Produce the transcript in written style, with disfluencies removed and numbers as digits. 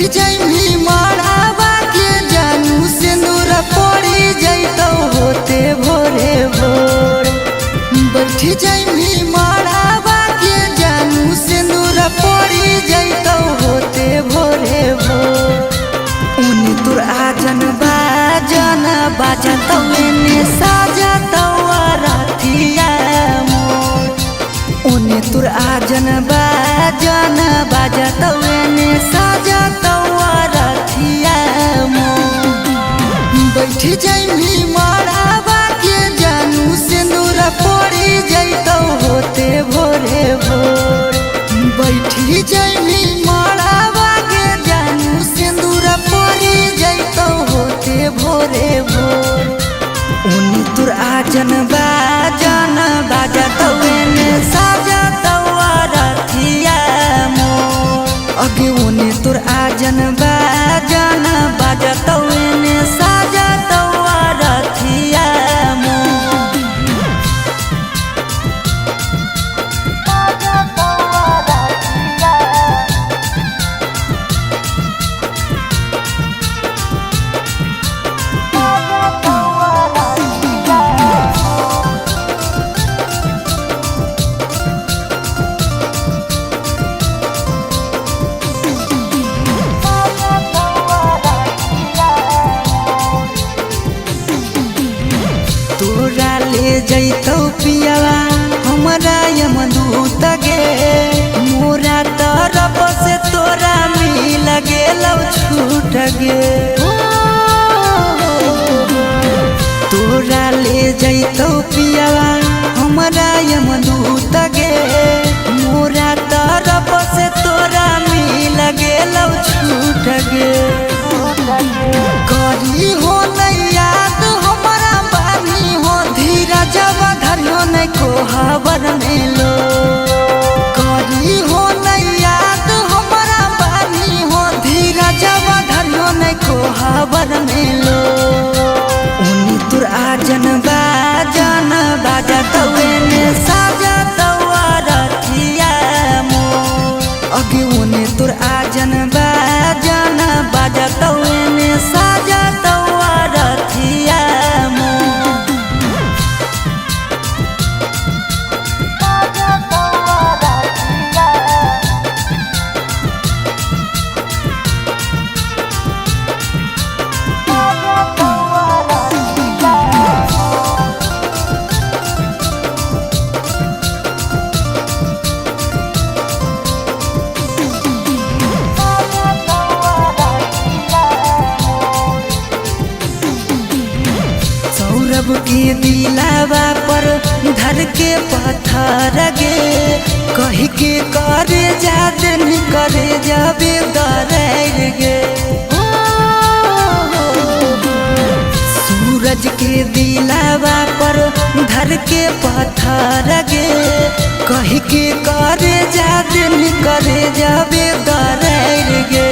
जाइमी मड़ावा के जानू से नूर पड़ी जैतो होते भोरे भोर। बैठ जाइमी मड़ावा के जानू से नूर पड़ी जैतो होते भोरे भोर। उन्हीं तुर आजन बाजत मैंने साजत रथिया मोर। उन्हीं तुर आजन बाजत मैंने साजत रथिया मोर। बैठ जाइमी मड़ावा के जानू से नूर पड़ी जैतो होते भोरे भोर। बैठ जाइमी मड़ावा के जानू से नूर पड़ी जैतो होते भोरे भोर। उन्हीं तुर आजन बाजत मैंने साजत रथिया मोर। अगे उन्हीं तुर आजन बाजत मैंने साजत रथिया मोर। तोरा ले जैतो पियावा हमरा यमदूत गे। मोरा तरफ से तोरा मिल गेलौ छूट गे। तोरा ले जैतो पियावा हमरा यमदूत गे। मोरा तरफ से तोरा मिल गेलौ छूट गे। करी हो नहीं याद हमारा बानी हो धीरज धरियो नहीं को खबर मिलो। करी हो नहीं याद हमारा बानी हो धीरज धरियो नहीं को खबर मिलो। उन्हीं तुर आजन बाजत मैंने साजत रथिया मोर। अगे उन्हीं तुर आजन बाजत मैंने साजत रथिया मोर। सौरभ के दिलावा पर धर के पत्थर गे। कह के करे जादन करे जाबे दरैर गे। सूरज के दिलावा पर धर के पत्थर गे। कह के करे जादन करे जाबे दरैर गे।